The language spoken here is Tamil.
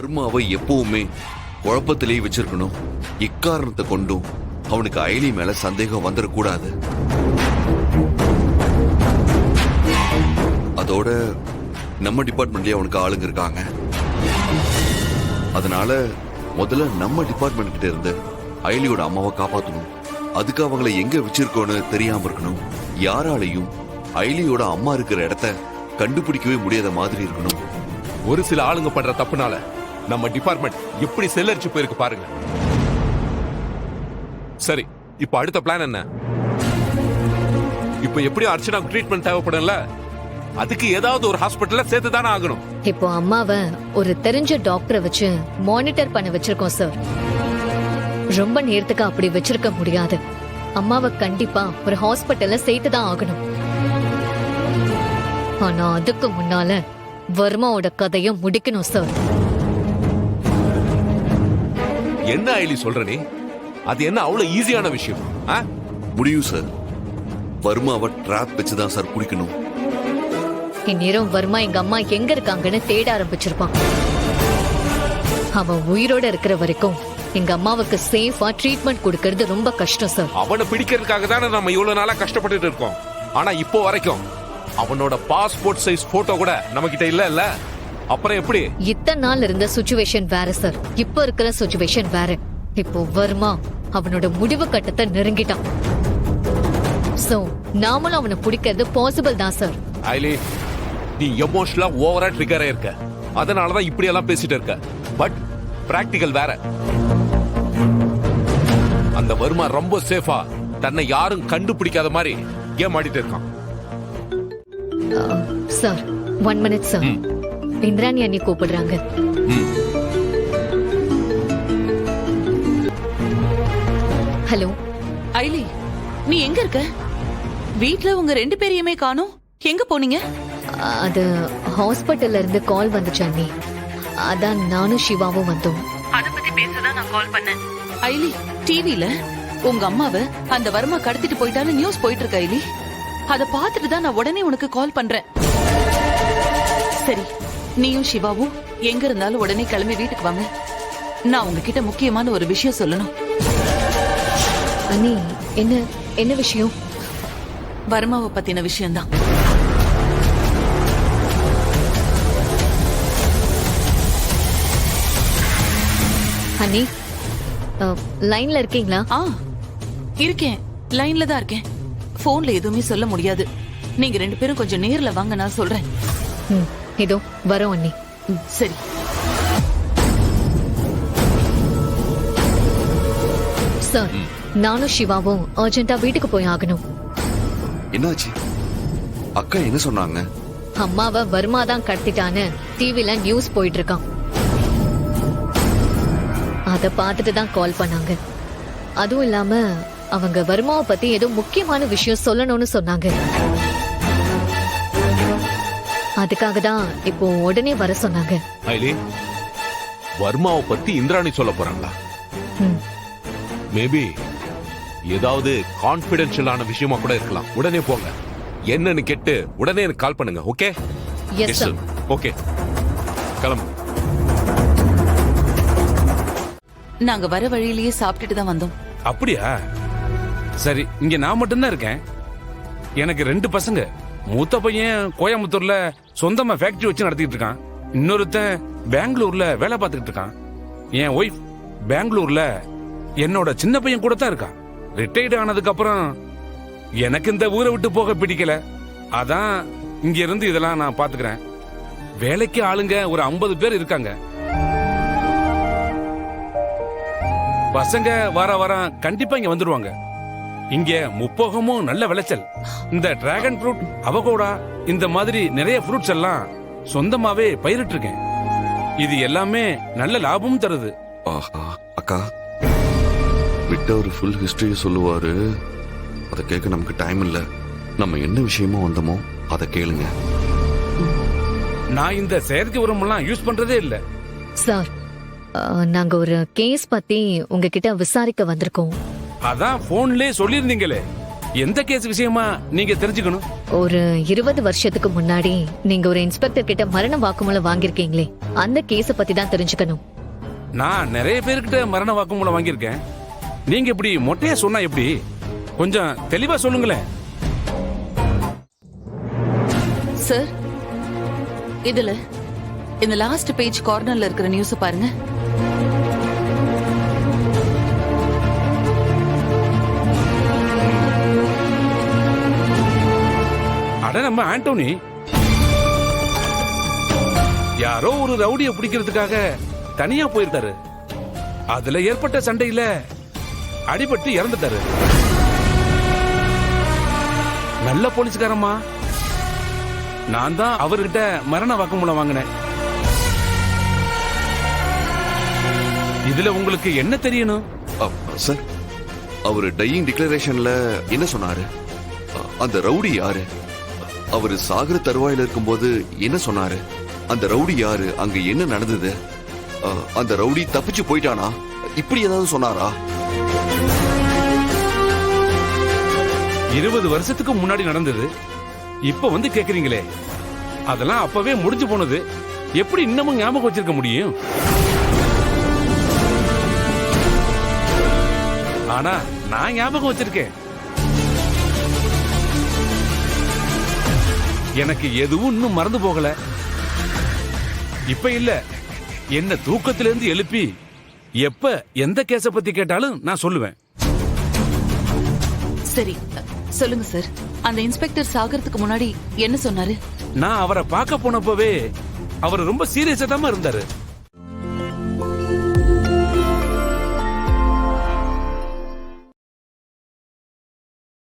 வர்மாவை எப்பவுமே குழப்பத்திலேயே வச்சிருக்கணும். இக்காரணத்தை கொண்டும் அவனுக்கு அயலி மேல சந்தேகம் வந்துடக்கூடாது. அதோட நம்ம டிபார்ட்மெண்ட்லயே அவனுக்கு ஆளுங்க இருக்காங்க. அதனால முதல்ல நம்ம டிபார்ட்மெண்ட் கிட்ட இருந்து அயலியோட அம்மாவை காப்பாற்றணும். அதுக்கு அவங்களை எங்க வச்சிருக்கோன்னு தெரியாம இருக்கணும். யாராலையும் அயலியோட அம்மா இருக்கிற இடத்த கண்டுபிடிக்கவே முடியாத மாதிரி இருக்கணும். ஒரு சில ஆளுங்க பண்ற தப்புனால நம்ம டிபார்ட்மெண்ட் எப்படி செல்லரிச்சு போயிருக்கு பாருங்க. சரி, இப்ப அடுத்த பிளான் என்ன? இப்ப எப்படியும் அர்ச்சனாக்கு ட்ரீட்மெண்ட் தேவைப்படும்ல, அதுக்கு ஏதாவது ஒரு ஹாஸ்பிட்டல்ல சேர்த்து தானே ஆகணும். இப்போ அம்மாவை ஒரு தெரிஞ்ச டாக்டரை வச்சு மானிட்டர் பண்ண வச்சிருக்கோம் சார். ரொம்ப நேரத்துக்கு அப்படி வச்சிருக்க முடியாது. அம்மாவை கண்டிப்பா ஒரு ஹாஸ்பிட்டல்ல சேர்த்து தான் ஆகணும். ஆனா அதுக்கு முன்னால வர்மாவோட கதையை முடிக்கணும் சார். என்ன ஐலி சொல்ற நீ? அது என்ன அவ்வளவு ஈஸியான விஷயம்? முடியும் சார். வர்மாவை டிராப் வச்சுதான் சார் குடிக்கணும். இந்நேரம் வர்மா எங்க அம்மா எங்க இருக்காங்கன்னு தேட ஆரம்பிச்சிருப்பான். அவன் உயிரோட இருக்கிற வரைக்கும் எங்க அம்மாவுக்கு சேஃபா ட்ரீட்மெண்ட் கொடுக்கறது ரொம்ப கஷ்டம் சார். அவனை பிடிக்கிறதுக்காக தானே நம்ம இவ்வளவு நாளா கஷ்டப்பட்டு இருக்கோம். ஆனா இப்போ வரைக்கும் அவனோட பாஸ்போர்ட் சைஸ் போட்டோ கூட நம்ம கிட்ட இல்ல. அப்புறம் எப்படி? இத்தனை நாள் இருந்த சிச்சுவேஷன் வேற சார். இப்போ இருக்கிற சிச்சுவேஷன் வேற. இப்போ வர்மா அவனோட முடிவு கட்டத்தை நெருங்கிட்டான். சோ நாமளும் அவனை பிடிக்கிறது பாசிபிள் தான் சார். ஐலி, நீ எமோஷனலா ஓவரா ட்ரிகரா இருக்க. அதனாலதான் இப்படி எல்லாம் பேசிட்டு இருக்க. பட் பிராக்டிகல் வேற. அந்த வர்மா ரொம்ப சேஃபா தன்னை யாரும் கண்டுபிடிக்காத மாதிரி கேம் ஆடிட்டு இருக்கான். Sir 1 minute sir. இந்திராணி அண்ணி கூப்பிடுறாங்க. ஹலோ ஐலி, நீ எங்க இருக்க? வீட்ல உங்க 2 பேரையுமே காணோம். எங்க போனீங்க? அது ஹாஸ்பிட்டல்ல இருந்து கால் வந்துச்சு அண்ணி. அதான் நானும் சிவாவும் வந்தோம். அத பத்தி பேசதான் நான் கால் பண்ணேன். ஐலி, டிவில உங்க அம்மாவை அந்த வர்மா கடத்திட்டு போயிட்டான்னு நியூஸ் போயிட்டு இருக்கு ஐலி. அத பாத்துட்டு தான் நான் உடனே உனக்கு கால் பண்றேன். சரி, நீயும் சிவாவும் எங்க இருந்தாலும் உடனே கிளம்பி வீட்டுக்கு வாங்க. நான் உங்ககிட்ட முக்கியமான ஒரு விஷயம் சொல்லணும். அண்ணி, என்ன விஷயம்? வர்மாவை பத்தின விஷயம்தான். அண்ணி, லைன்ல இருக்கீங்களா? இருக்கேன், லைன்ல தான் இருக்கேன். போன்ல எதுவுமே சொல்ல முடியாது. நீங்க 2 பேரும் கொஞ்சம் நேர்ல வாங்க, நான் சொல்றேன். இதோ வரோம் அண்ணி. சரி. சார், நானும் சிவாவும் அர்ஜென்ட்டா வீட்டுக்கு போய் ஆகணும். என்னாச்சு? அக்கா என்ன சொன்னாங்க? அம்மாவை வர்மா தான் கடத்திட்டான்னு டிவில நியூஸ் போயிட்டு இருக்கான். அத பார்த்துட்டு தான் கால் பண்ணாங்க. அதுவும் இல்லாம அவங்க வர்மாவை பத்தி ஏதோ முக்கியமான விஷயம் சொல்லணும்னு சொன்னாங்க. அதுக்காக தான் இப்போ உடனே வர சொன்னாங்க. ஐலி, வர்மாவை பத்தி இந்திராணி சொல்ல போறாங்களா? மேபி ஏதாவது கான்பிடென்ஷியலான விஷயமா கூட இருக்கலாம். உடனே போங்க. என்னன்னு கேட்டு உடனே எனக்கு கால் பண்ணுங்க. ஓகே? Yes sir. ஓகே, கிளம்பு. நாங்க வர வழியிலேயே சாப்பிட்டுட்டு தான் வந்தோம். அப்படியா? சரி, இங்க நான் மட்டும்தான் இருக்கேன். எனக்கு 2 பசங்க. மூத்த பையன் கோயம்புத்தூர்ல சொந்தமா ஃபேக்டரி வச்சு நடத்திட்டு இருக்கான். இன்னொருத்தன் பெங்களூர்ல வேலை பார்த்துக்கிட்டு இருக்கான். என் ஒய்ஃப் பெங்களூர்ல என்னோட சின்ன பையன் கூட தான் இருக்கான். ரிட்டையர்ட் ஆனதுக்கு அப்புறம் எனக்கு இந்த ஊரை விட்டு போக பிடிக்கல. அதான் இங்க இருந்து இதெல்லாம் நான் பாத்துக்கிறேன். வேலைக்கு ஆளுங்க ஒரு 50 பேர் இருக்காங்க. பசங்க வாரம் கண்டிப்பா இங்க வந்துருவாங்க. இங்க முப்போகமும் நல்ல விளைச்சல். இந்த டிராகன் ஃப்ரூட், அவகோடா, இந்த மாதிரி நிறைய ஃப்ரூட்ஸ் எல்லாம் சொந்தமாவே பயிரிட்டு இருக்கேன். இது எல்லாமே நல்ல லாபமும் தருது. ஆஹா, அக்கா விட்ட ஒரு ஃபுல் ஹிஸ்டரியை சொல்லுவாரு. அதை கேட்க நமக்கு டைம் இல்ல. நம்ம என்ன விஷயமா வந்தோமோ அதை கேளுங்க. நான் இந்த செயற்கை உரம் எல்லாம் யூஸ் பண்றதே இல்ல. சார், நாங்க ஒரு கேஸ் பத்தி உங்ககிட்ட விசாரிக்க வந்திருக்கோம். அதான் போன்லயே சொல்லிருந்தீங்களே. எந்த கேஸ் விஷயமா நீங்க தெரிஞ்சுக்கணும்? ஒரு 20 வருஷத்துக்கு முன்னாடி நீங்க ஒரு இன்ஸ்பெக்டர் கிட்ட மரண வாக்குமூலம் வாங்கியிருக்கீங்களே, அந்த கேஸ பத்தி தான் தெரிஞ்சுக்கணும். நான் நிறைய பேர்கிட்ட மரண வாக்குமூலம் வாங்கியிருக்கேன். நீங்க இப்படி மொட்டையா சொன்னா எப்படி? கொஞ்சம் தெளிவா சொல்லுங்களேன். சார், இதுல இந்த லாஸ்ட் பேஜ் கார்னர்ல இருக்கிற நியூஸ் பாருங்க. அட நம்ம ஆண்டோனி யாரோ ஒரு ரவுடியை பிடிக்கிறதுக்காக தனியா போயிருக்காரு. அதுல ஏற்பட்ட சண்டையில அடிபட்டு இறந்துட்டாரு. நல்ல போலீஸ்காரம்மா. நான் தான் அவர்கிட்ட மரண வாக்குமூலம் வாங்கினேன். இதுல உங்களுக்கு என்ன தெரியணும்? சார், அவரு டையிங் டிக்ளரேஷன்ல என்ன சொன்னாரு? அந்த ரவுடி யாரு? அவரு சாகர தருவாயில இருக்கும்போது என்ன சொன்னாரு? அந்த ரவுடி யாரு? அங்க என்ன நடந்தது? அந்த ரவுடி தப்பிச்சு போயிட்டானா? இப்படி ஏதாவது சொன்னாரா? 20 வருஷத்துக்கு முன்னாடி நடந்தது இப்ப வந்து கேக்குறீங்களே, அதெல்லாம் அப்பவே முடிஞ்சு போனது. எப்படி இன்னமும் ஞாபகம் வச்சிருக்க முடியும்? ஆனா நான் ஞாபகம் வச்சிருக்கேன். எனக்கு எதுவும் இன்னும் மறந்து போகல. இப்ப இல்ல, என்ன தூக்கத்திலிருந்து எழுப்பி எப்ப எந்த கேஸ பத்தி கேட்டாலும் நான் சொல்லுவேன். சரி, சொல்லுங்க சார். அந்த இன்ஸ்பெக்டர் சாகறதுக்கு முன்னாடி என்ன சொன்னாரு? நான் அவரை பார்க்க போனப்பவே அவர் ரொம்ப சீரியஸா தான் இருந்தாரு.